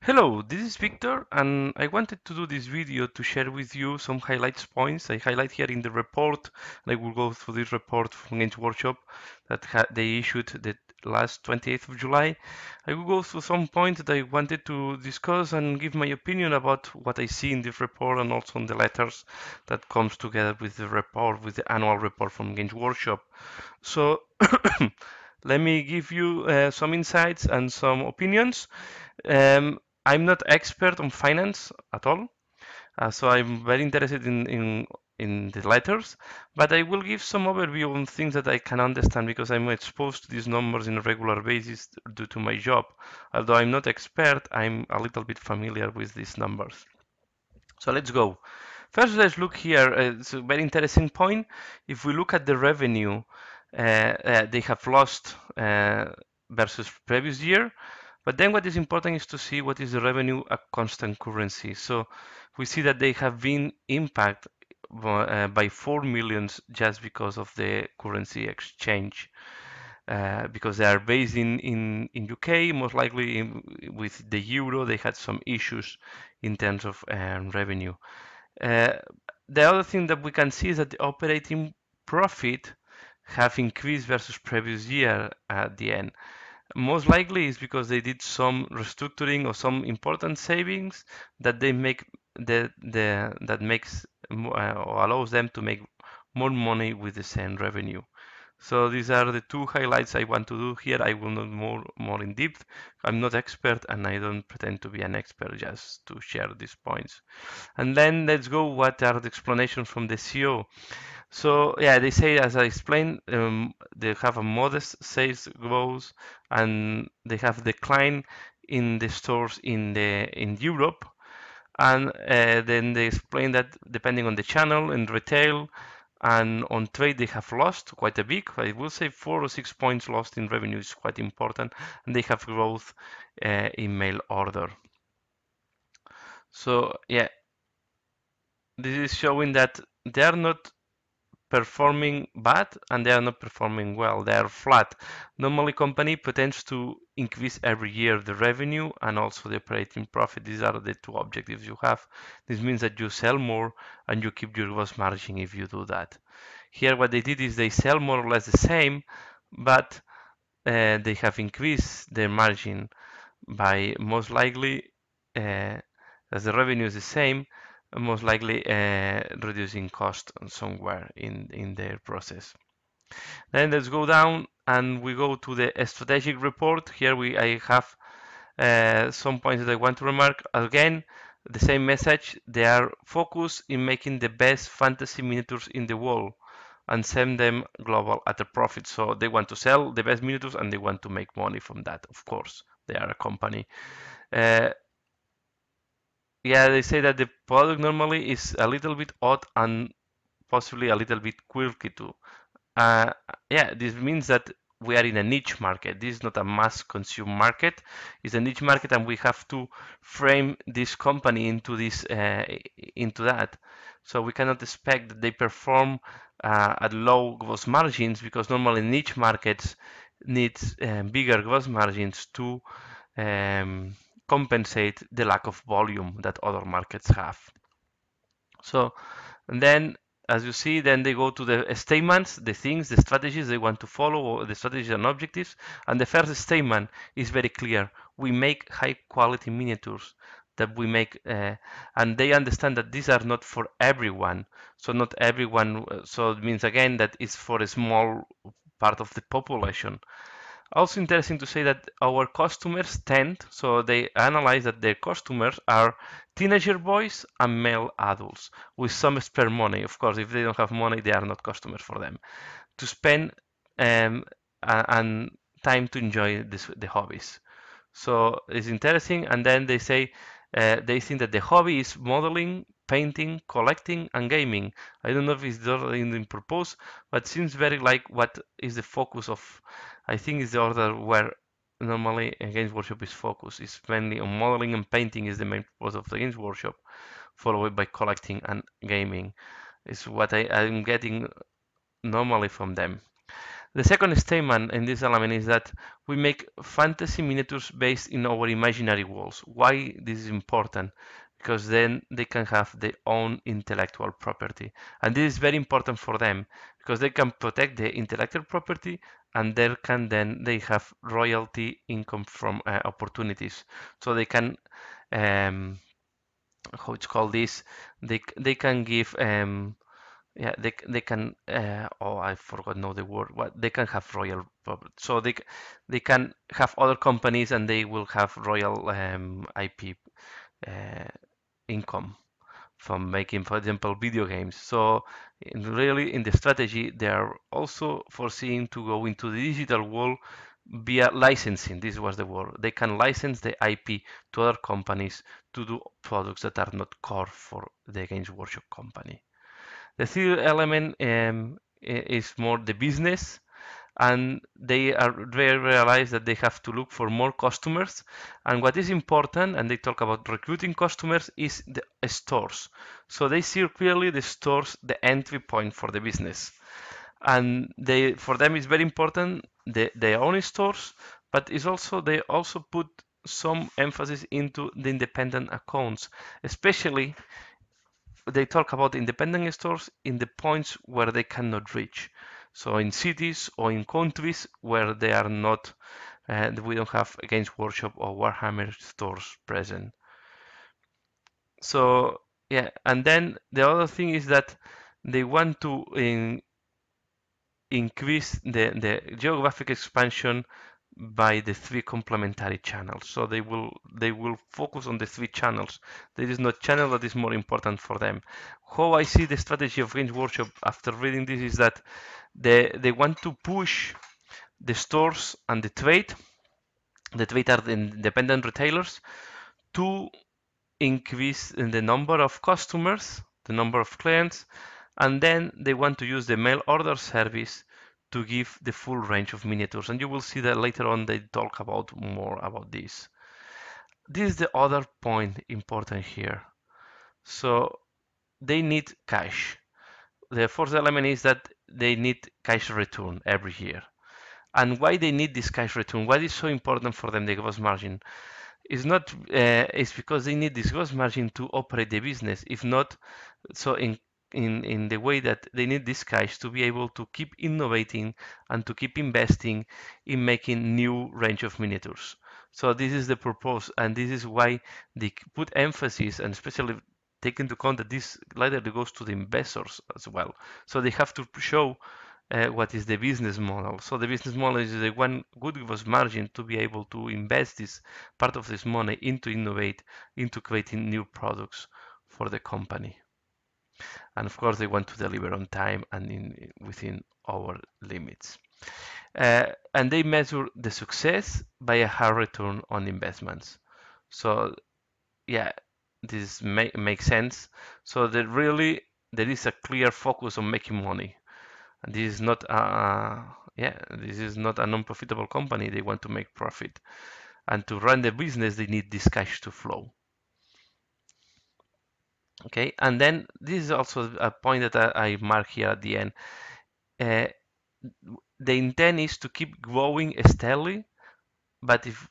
Hello, this is Victor, and I wanted to do this video to share with you some highlights points. I highlight here in the report, and I will go through this report from Games Workshop that they issued the last 28th of July. I will go through some points that I wanted to discuss and give my opinion about what I see in this report and also in the letters that comes together with the report, with the annual report from Games Workshop. So let me give you some insights and some opinions. Um, I'm not expert on finance at all, so I'm very interested in the letters, but I will give some overview on things that I can understand because I'm exposed to these numbers on a regular basis due to my job. Although I'm not expert, I'm a little bit familiar with these numbers. So let's go. First, let's look here. It's a very interesting point. If we look at the revenue, they have lost versus previous year. But then what is important is to see what is the revenue at constant currency. So we see that they have been impacted by 4 millions just because of the currency exchange. Because they are based in UK, most likely with the euro, they had some issues in terms of revenue. Uh, the other thing that we can see is that the operating profit have increased versus previous year at the end. Most likely is because they did some restructuring or some important savings that they make that makes or allows them to make more money with the same revenue. So these are the two highlights I want to do here. I will not more in depth. I'm not expert and I don't pretend to be an expert, just to share these points. And then let's go what are the explanations from the CEO. So yeah, they say, as I explained, they have a modest sales growth and they have decline in the stores in Europe. And then they explain that depending on the channel in retail and on trade, they have lost quite a bit. I will say 4 or 6 points lost in revenue is quite important, and they have growth in mail order. So yeah, this is showing that they are not performing bad and they are not performing well. They are flat. Normally, company pretends to increase every year the revenue and also the operating profit. These are the two objectives you have. This means that you sell more and you keep your gross margin if you do that. Here, what they did is they sell more or less the same, but they have increased their margin by most likely, uh, as the revenue is the same, most likely reducing cost somewhere in their process. Then let's go down and we go to the strategic report. Here I have some points that I want to remark. Again, the same message. They are focused in making the best fantasy miniatures in the world and send them global at a profit. So they want to sell the best miniatures and they want to make money from that. Of course, they are a company. Uh, yeah, they say that the product normally is a little bit odd and possibly a little bit quirky too. Uh, yeah, this means that we are in a niche market. This is not a mass consume market. It's a niche market, and we have to frame this company into into that. So we cannot expect that they perform at low gross margins because normally niche markets need bigger gross margins to um, compensate the lack of volume that other markets have. So, and then as you see, then they go to the statements, the things, the strategies they want to follow, or the strategies and objectives. And the first statement is very clear. We make high quality miniatures that we make, and they understand that these are not for everyone. So not everyone, so it means again that it's for a small part of the population. Also interesting to say that our customers tend, so they analyze that their customers are teenager boys and male adults with some spare money. Of course, if they don't have money, they are not customers for them. To spend and time to enjoy the hobbies. So it's interesting. And then they say they think that the hobby is modeling, painting, collecting, and gaming. I don't know if it's the order in purpose, but seems very like what is the focus of. I think it's the order where normally a games workshop is focused. It's mainly on modeling and painting is the main purpose of the games workshop, followed by collecting and gaming. Is what I'm getting normally from them. The second statement in this element is that we make fantasy miniatures based in our imaginary worlds. Why this is important? Because then they can have their own intellectual property. And this is very important for them because they can protect the intellectual property and they have royalty income from opportunities. So they can how it's called this, they can give yeah, they can. Oh, I forgot know the word. What they can have royal property. So they can have other companies and they will have royal IP uh, income from making, for example, video games. So really, in the strategy, they are also foreseeing to go into the digital world via licensing. This was the word. They can license the IP to other companies to do products that are not core for the Games Workshop company. The third element is more the business, and they realize that they have to look for more customers. And what is important, and they talk about recruiting customers, is the stores. So they see clearly the stores the entry point for the business, and for them it's very important their own stores, but it's also they also put some emphasis into the independent accounts, especially they talk about independent stores in the points where they cannot reach. So in cities or in countries where they are not, we don't have Games Workshop or Warhammer stores present. So yeah, and then the other thing is that they want to increase the geographic expansion by the three complementary channels. So they will focus on the three channels. There is no channel that is more important for them. How I see the strategy of Games Workshop after reading this is that they want to push the stores and the trade. The trade are the independent retailers to increase the number of customers, the number of clients, and then they want to use the mail order service to give the full range of miniatures. And you will see that later on they talk about more about this. This is the other point important here. So they need cash. The fourth element is that they need cash return every year. And why they need this cash return? Why is so important for them, the gross margin? It's not, it's because they need this gross margin to operate the business. If not, so in the way that they need this cash to be able to keep innovating and to keep investing in making new range of miniatures. So this is the purpose, and this is why they put emphasis, and especially take into account that this later goes to the investors as well. So they have to show what is the business model. So the business model is the one good gross margin to be able to invest this part of this money into innovate, into creating new products for the company. And of course, they want to deliver on time and within our limits. And they measure the success by a high return on investments. So yeah, this makes sense. So that really there is a clear focus on making money. And this is not this is not a non-profitable company. They want to make profit. And to run the business, they need this cash to flow. Okay, and then this is also a point that I mark here at the end. Uh, the intent is to keep growing steadily, but if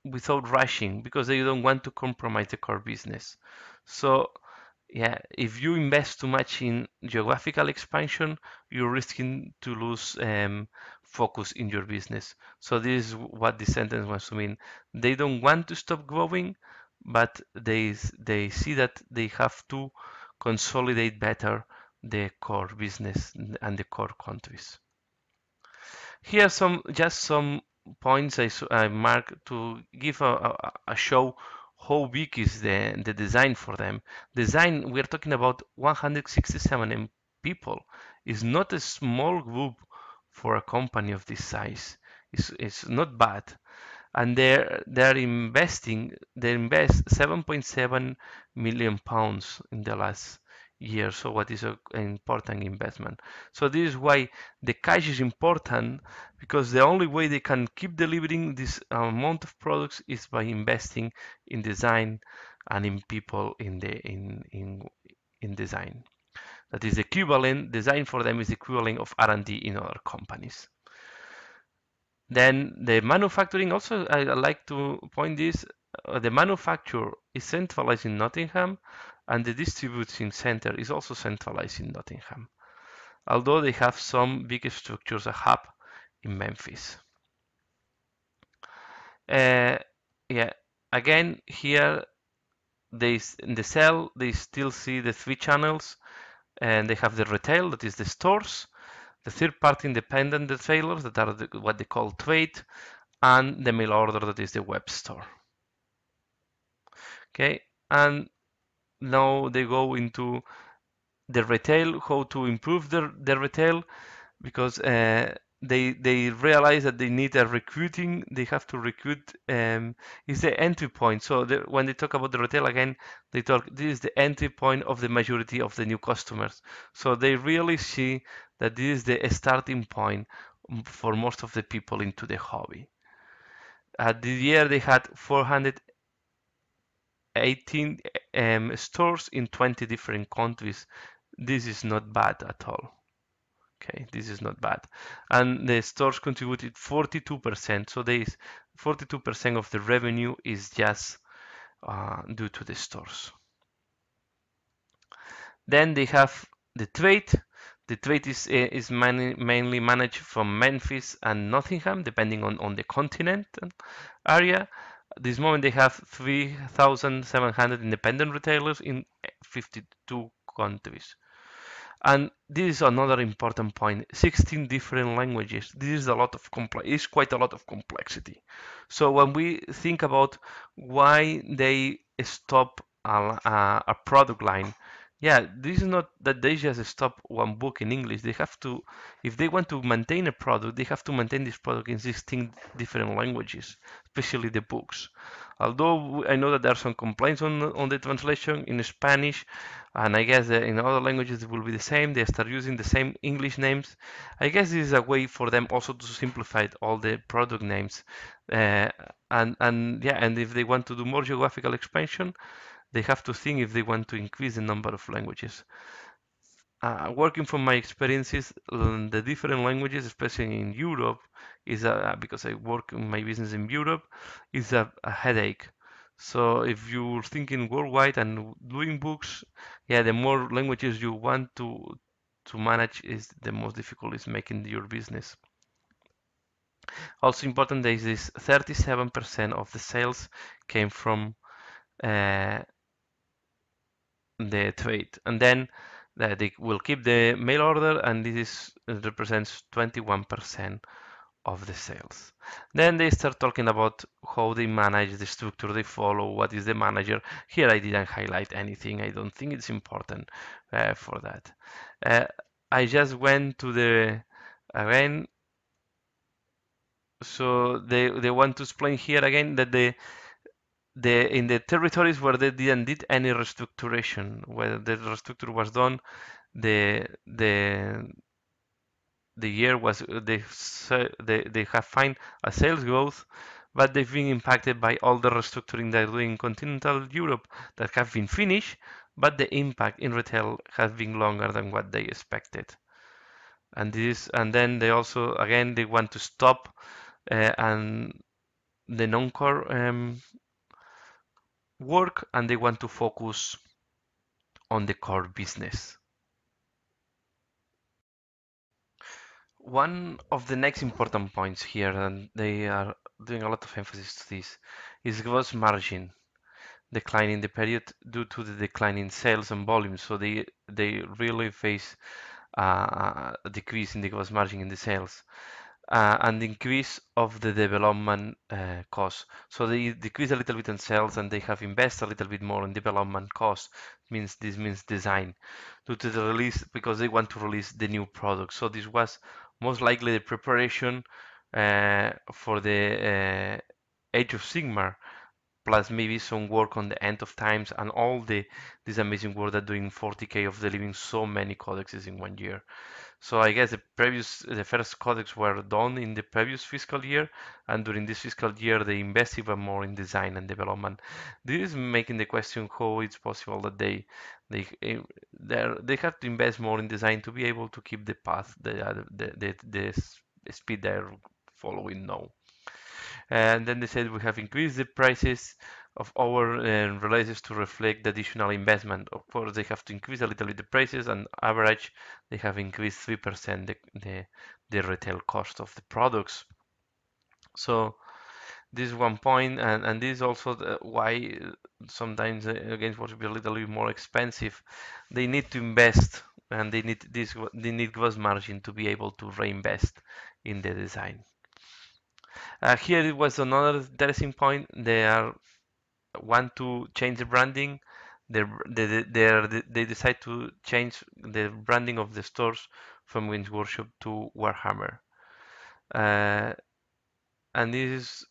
without rushing, because they don't want to compromise the core business. So yeah, if you invest too much in geographical expansion, you're risking to lose focus in your business. So this is what the sentence wants to mean. They don't want to stop growing, but they see that they have to consolidate better the core business and the core countries. Here are some points I mark to give a show how big is the design for them. Design, we're talking about 167 people. Is not a small group for a company of this size. It's not bad, and they're investing they invest 7.7 million pounds in the last year. So what is an important investment? So this is why the cash is important, because the only way they can keep delivering this amount of products is by investing in design and in people in design. That is equivalent, design for them is equivalent of R&D in other companies. Then the manufacturing also, I like to point this, the manufacture is centralized in Nottingham and the distributing center is also centralized in Nottingham, although they have some big structures, a hub in Memphis. Uh, yeah, again here in the cell they still see the three channels, and they have the retail, that is the stores, the third-party independent retailers, that are what they call trade, and the mail order, that is the web store. Okay, and now they go into the retail, how to improve their retail, because they realize that they need a recruiting. They have to recruit. Is the entry point. So when they talk about the retail again, they talk. This is the entry point of the majority of the new customers. So they really see that this is the starting point for most of the people into the hobby. This year they had 418 stores in 20 different countries. This is not bad at all. Okay, this is not bad. And the stores contributed 42%. So there is 42% of the revenue is just due to the stores. Then they have the trade. The trade is mainly managed from Memphis and Nottingham, depending on the continent area. At this moment, they have 3,700 independent retailers in 52 countries. And this is another important point. 16 different languages. This is a lot of It's quite a lot of complexity. So when we think about why they stop a product line, yeah, this is not that they just stop one book in English. They have to, if they want to maintain a product, they have to maintain this product in 16 different languages, especially the books. Although I know that there are some complaints on the translation in Spanish, and I guess in other languages it will be the same. They start using the same English names. I guess this is a way for them also to simplify all the product names. Uh, and yeah, and if they want to do more geographical expansion, they have to think if they want to increase the number of languages. Working from my experiences, the different languages, especially in Europe, because I work in my business in Europe, is a headache. So if you're thinking worldwide and doing books, yeah, the more languages you want to manage is the most difficult is making your business. Also important is this 37% of the sales came from uh, the trade, and then they will keep the mail order, and this represents 21% of the sales. Then they start talking about how they manage the structure they follow, what is the manager. Here I didn't highlight anything. I don't think it's important for that. Uh, I just went to the again. So they want to explain here again that the in the territories where they didn't did any restructuration, where the restructure was done, the the year was they have find a sales growth, but they've been impacted by all the restructuring they're doing in continental Europe that have been finished, but the impact in retail has been longer than what they expected. And then they also again they want to stop and the non-core work, and they want to focus on the core business. One of the next important points here, and they are doing a lot of emphasis to this, is gross margin decline in the period due to the decline in sales and volume. So they really face a decrease in the gross margin in the sales. And the increase of the development cost. So they decrease a little bit in sales and they have invested a little bit more in development cost. This means design due to the release because they want to release the new product. So this was most likely the preparation for the Age of Sigmar, plus maybe some work on the end of times and all this amazing work that doing 40k of delivering so many codexes in 1 year. So I guess the first codecs were done in the previous fiscal year, and during this fiscal year they invest even more in design and development. This is making the question how it's possible that they they have to invest more in design to be able to keep the path, the speed they're following now. And then they said we have increased the prices of our releases to reflect the additional investment. Of course, they have to increase a little bit the prices, and average they have increased 3% the retail cost of the products. So this is one point, and this is also why sometimes games want to be a little bit more expensive. They need to invest, and they need gross margin to be able to reinvest in the design. Here it was another interesting point. They are want to change the branding. They decide to change the branding of the stores from Games Workshop to Warhammer. Uh, and this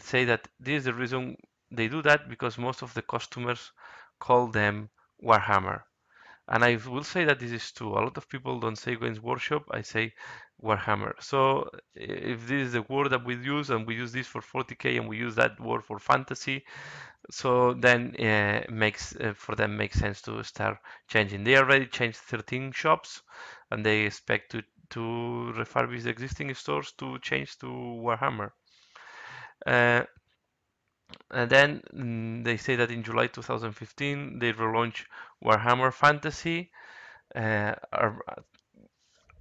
say that this is the reason they do that, because most of the customers call them Warhammer. And I will say that this is true. A lot of people don't say Games Workshop, I say Warhammer. So if this is the word that we use, and we use this for 40k, and we use that word for fantasy, so then makes for them makes sense to start changing. They already changed 13 shops, and they expect to refurbish the existing stores to change to Warhammer. Uh, and then they say that in July 2015 they relaunch Warhammer Fantasy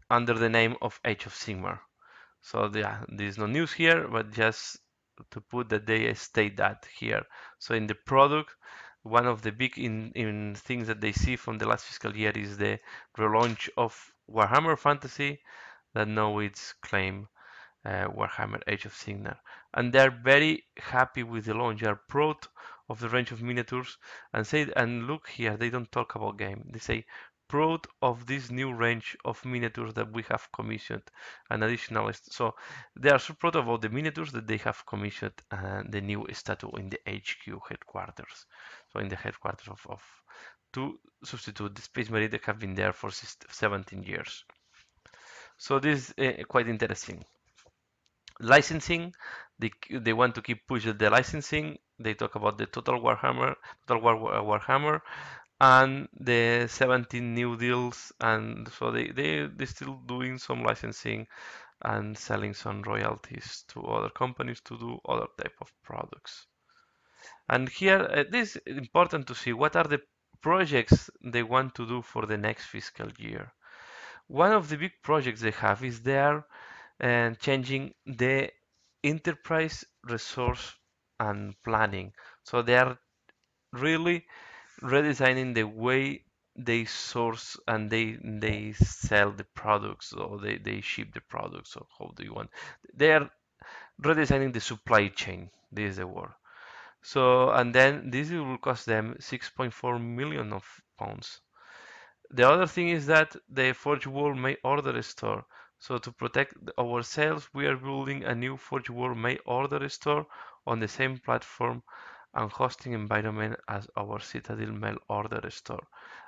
under the name of Age of Sigmar. So yeah, there's no news here, but just to put that they state that here. So in the product, one of the big in things that they see from the last fiscal year is the relaunch of Warhammer Fantasy that now it's claimed Warhammer Age of Sigmar, and they're very happy with the launch. They are proud of the range of miniatures, and look here, they don't talk about game. They say proud of this new range of miniatures that we have commissioned, and additional. So they are so proud about the miniatures that they have commissioned the new statue in the HQ headquarters. So in the headquarters of to substitute the Space Marine that have been there for 17 years. So this is quite interesting. Licensing, they want to keep pushing the licensing. They talk about the Warhammer, and the 17 new deals, and so they still doing some licensing and selling some royalties to other companies to do other type of products. And here, this is important to see what are the projects they want to do for the next fiscal year. One of the big projects they have is their and changing the enterprise resource and planning. So they are really redesigning the way they source and they sell the products, or they ship the products, or how do you want. They are redesigning the supply chain. This is the word. So, and then this will cost them 6.4 million of pounds. The other thing is that the Forge World May Order store. So to protect our sales, we are building a new Forge World May Order store on the same platform and hosting environment as our Citadel Mail Order store,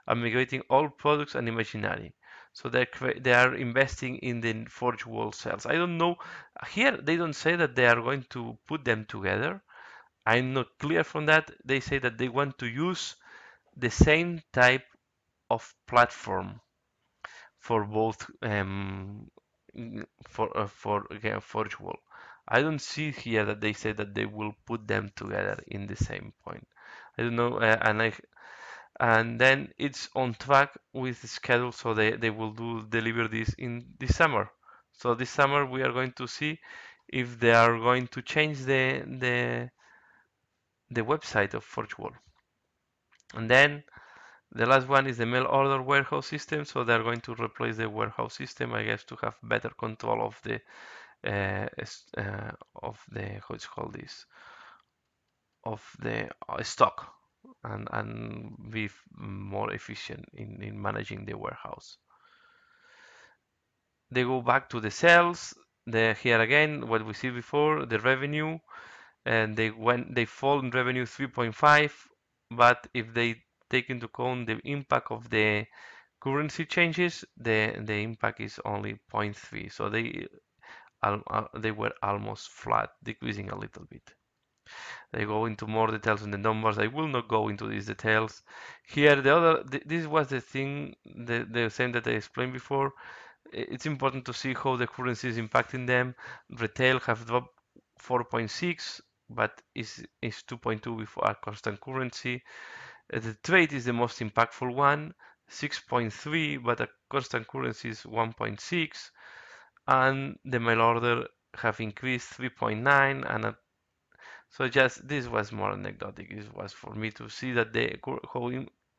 and migrating all products and imaginary. So they are investing in the Forge World sales. I don't know. Here they don't say that they are going to put them together. I'm not clear from that. They say that they want to use the same type of platform for both for again Forge World. I don't see here that they say that they will put them together in the same point. I don't know, and then it's on track with the schedule, so they will deliver this in this summer. So this summer we are going to see if they are going to change the website of Forge World. And then the last one is the mail order warehouse system. So they're going to replace the warehouse system, I guess, to have better control of the how it's called this of the stock, and be more efficient in managing the warehouse. They go back to the sales. Here again, what we see before, the revenue, and they fall in revenue 3.5, but if they take into account the impact of the currency changes, the impact is only 0.3. So they were almost flat, decreasing a little bit. They go into more details on the numbers. I will not go into these details. Here, this was the thing, the same that I explained before. it's important to see how the currency is impacting them. Retail have dropped 4.6, but is 2.2 before a constant currency. The trade is the most impactful one, 6.3, but a constant currency is 1.6, and the mail order have increased 3.9, and so just this was more anecdotic. It was for me to see that the how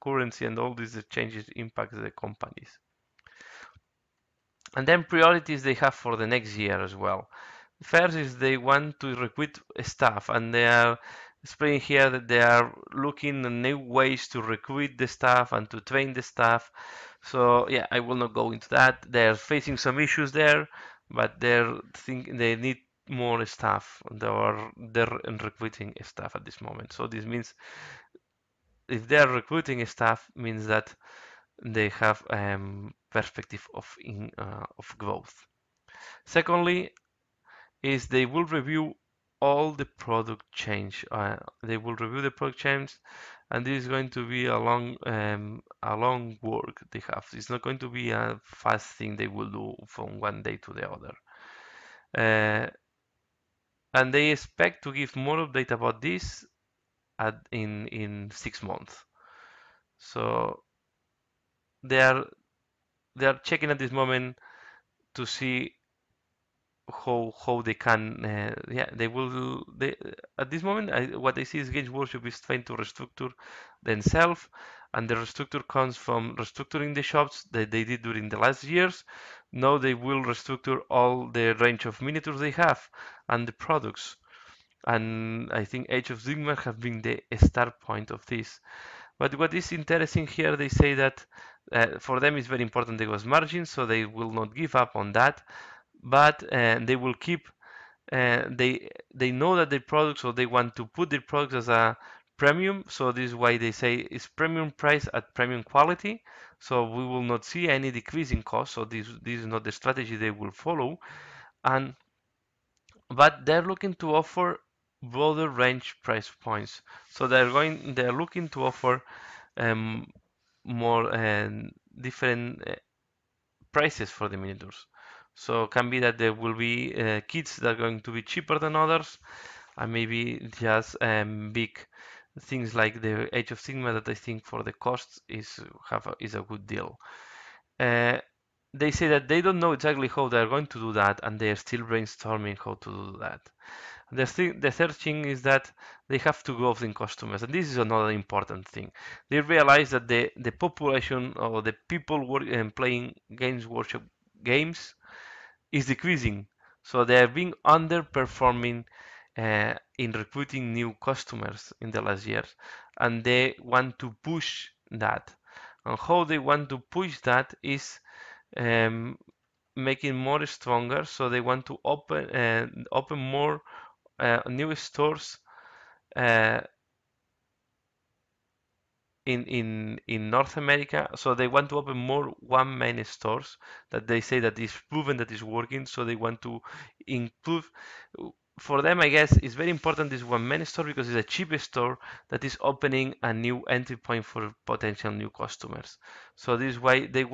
currency and all these changes impact the companies. And then priorities they have for the next year as well. First is they want to recruit staff, and they are explaining here that they are looking at new ways to recruit the staff and to train the staff. So yeah, I will not go into that. They're facing some issues there, but they need more staff. They're recruiting staff at this moment. So this means if they're recruiting staff, means that they have perspective of growth. Secondly, is they will review all the product change. They will review the product change, and this is going to be a long work they have. It's not going to be a fast thing they will do from one day to the other. And they expect to give more update about this in 6 months. So they are they are checking at this moment to see how they can yeah they will they at this moment what I see is Games Workshop is trying to restructure themselves, and the restructure comes from restructuring the shops that they did during the last years. Now they will restructure all the range of miniatures they have and the products, and I think Age of Sigmar have been the start point of this. But what is interesting here, they say that for them it's very important the gross margin, so they will not give up on that, but they will keep they know that their products, or they want to put their products as a premium, so this is why they say it's premium price at premium quality, so we will not see any decrease in cost. So this is not the strategy they will follow, and but they're looking to offer broader range price points, so they're looking to offer um, more different prices for the miniatures. So it can be that there will be kits that are going to be cheaper than others, and maybe just big things like the Age of Sigma that I think for the costs is a good deal. Uh, they say that they don't know exactly how they're going to do that, and they are still brainstorming how to do that. The third thing is that they have to grow in customers, and this is another important thing. They realize that the population or the people playing Games Workshop games is decreasing, so they are being underperforming in recruiting new customers in the last years, and they want to push that. And how they want to push that is um, making more stronger. So they want to open more new stores uh, in North America. So they want to open more one man stores that they say that is proven that is working. So they want to improve. For them, I guess it's very important this one man store because it's a cheap store that is opening a new entry point for potential new customers. So this is why they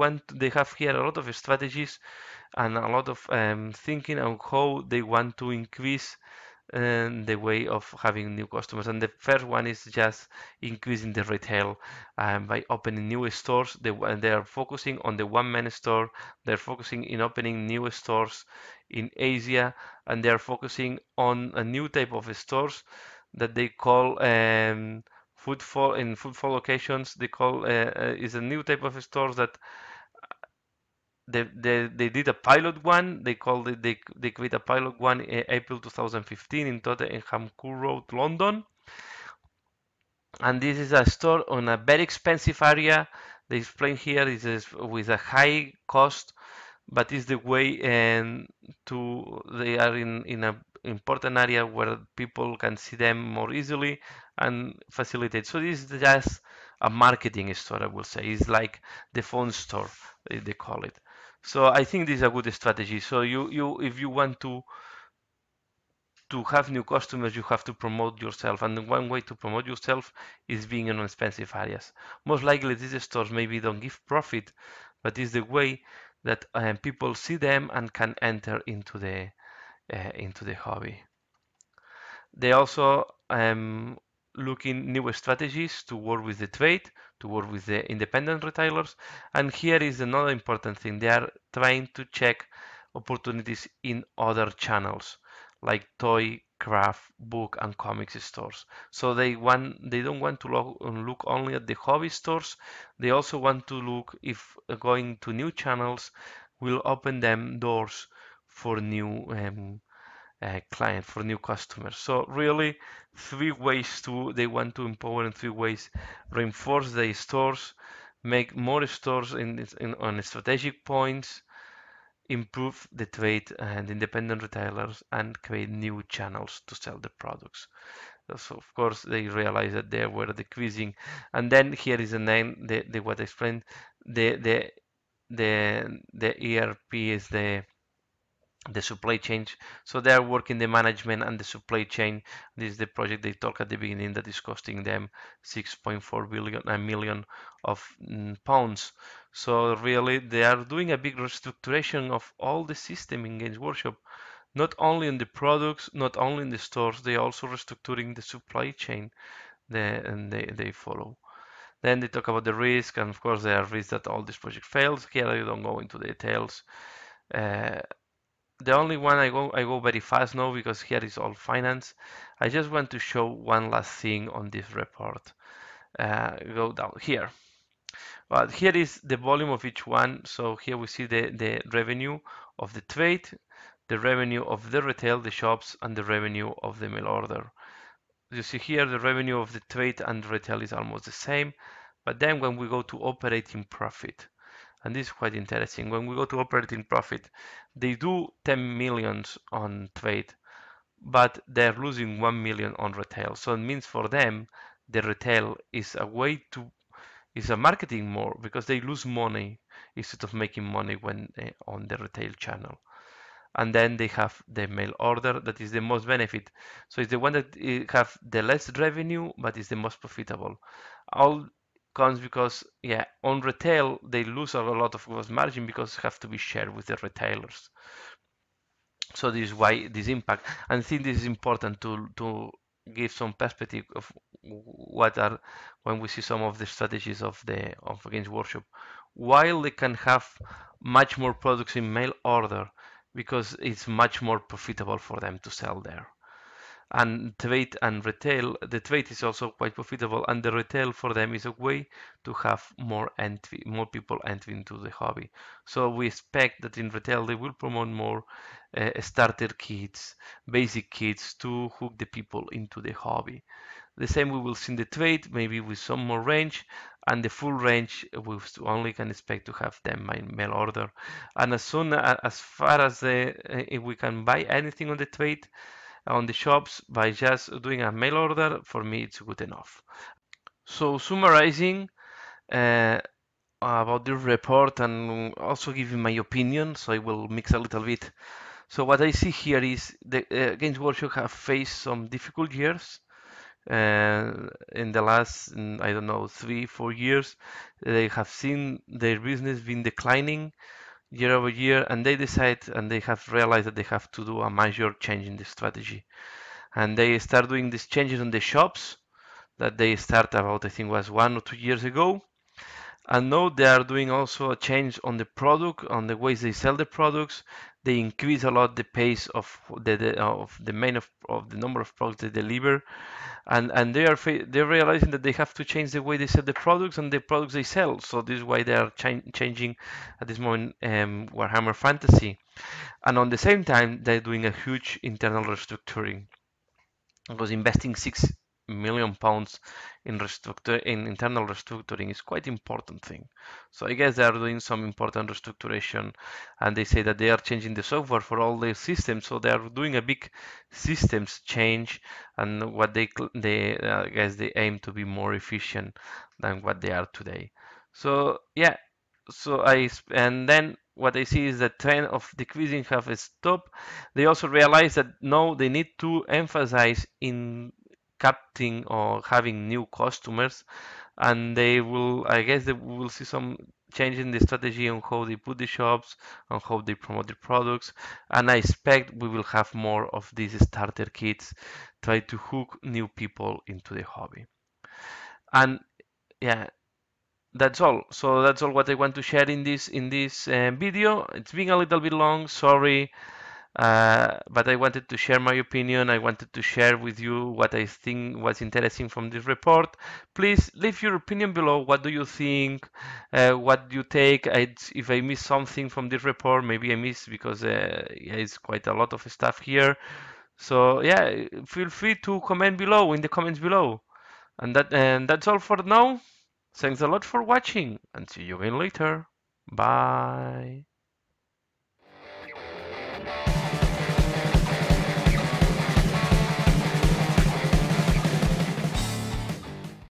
have here a lot of strategies and a lot of thinking on how they want to increase the way of having new customers. And the first one is just increasing the retail by opening new stores. They are focusing on the one-man store. They're focusing in opening new stores in Asia, and they're focusing on a new type of stores that they call footfall in footfall locations. They call is a new type of stores that they did a pilot one. They called it they created a pilot one in April 2015 in Tottenham Court Road, London. And this is a store on a very expensive area. They explain here is with a high cost, but is the way and to they are in a important area where people can see them more easily and facilitate. So this is just a marketing store, I will say. It's like the phone store, they call it. So I think this is a good strategy. So you if you want to have new customers, you have to promote yourself, and one way to promote yourself is being in expensive areas. Most likely, these stores maybe don't give profit, but it's the way that people see them and can enter into the hobby. They also looking new strategies to work with the trade, to work with the independent retailers. And here is another important thing. They are trying to check opportunities in other channels like toy, craft, book, and comics stores. So they don't want to look only at the hobby stores. They also want to look if going to new channels will open them doors for new client, for new customers. So really, three ways to they want to empower in three ways: reinforce the stores, make more stores on strategic points, improve the trade and independent retailers, and create new channels to sell the products. So of course they realize that they were decreasing, and then here is the name, the what I explained, the ERP is the supply chain. So they are working the management and the supply chain. This is the project they talked at the beginning that is costing them 6.4 billion a million of pounds. So really they are doing a big restructuration of all the system in Games Workshop. Not only in the products, not only in the stores, they are also restructuring the supply chain and they follow. Then they talk about the risk, and of course there are risks that all this project fails. Here I don't go into details. Uh, the only one I go very fast now because here is all finance. I just want to show one last thing on this report. Go down here. Well, here is the volume of each one. So here we see the revenue of the trade, the revenue of the retail, the shops, and the revenue of the mail order. You see here the revenue of the trade and retail is almost the same. But then when we go to operating profit, and this is quite interesting. When we go to operating profit, they do 10 millions on trade, but they're losing 1 million on retail. So it means for them, the retail is a way to is a marketing more because they lose money instead of making money when on the retail channel. And then they have the mail order that is the most benefit. So it's the one that have the less revenue but is the most profitable. All comes because yeah, on retail they lose a lot of gross margin because it have to be shared with the retailers. So this is why this impact. And I think this is important to give some perspective of what are when we see some of the strategies of Games Workshop. While they can have much more products in mail order because it's much more profitable for them to sell there. And trade and retail, the trade is also quite profitable, and the retail for them is a way to have more entry, more people entering into the hobby. So we expect that in retail they will promote more starter kits, basic kits to hook the people into the hobby. The same we will see in the trade, maybe with some more range, and the full range we only can expect to have them by mail order. And as far as if we can buy anything on the trade, on the shops by just doing a mail order, for me it's good enough. So summarizing about the report and also giving my opinion, so I will mix a little bit. So what I see here is the Games Workshop have faced some difficult years. In the last, I don't know, 3, 4 years, they have seen their business been declining year over year, and they decide and they have realized that they have to do a major change in the strategy. And they start doing these changes on the shops that they start about I think was 1 or 2 years ago. And now they are doing also a change on the product, on the ways they sell the products. They increase a lot the pace of of the number of products they deliver, and they're realizing that they have to change the way they sell the products and the products they sell. So this is why they are changing at this moment Warhammer Fantasy, and on the same time they're doing a huge internal restructuring because investing £6 million in internal restructuring is quite important thing. So I guess they are doing some important restructuration, and they say that they are changing the software for all their systems. So they are doing a big systems change, and what they I guess they aim to be more efficient than what they are today. So yeah, and then what I see is the trend of decreasing have stopped. They also realize that now they need to emphasize in capturing or having new customers, and they will, I guess, they will see some changing the strategy on how they put the shops, on how they promote the products, and I expect we will have more of these starter kits, try to hook new people into the hobby. And yeah, that's all. So that's all what I want to share in this video. It's been a little bit long, sorry. But I wanted to share my opinion. I wanted to share with you what I think was interesting from this report. Please leave your opinion below. What do you think? What do you take? If I missed something from this report, maybe I missed because yeah, it's quite a lot of stuff here. So yeah, feel free to comment below in the comments below. And that's all for now. Thanks a lot for watching and see you again later. Bye.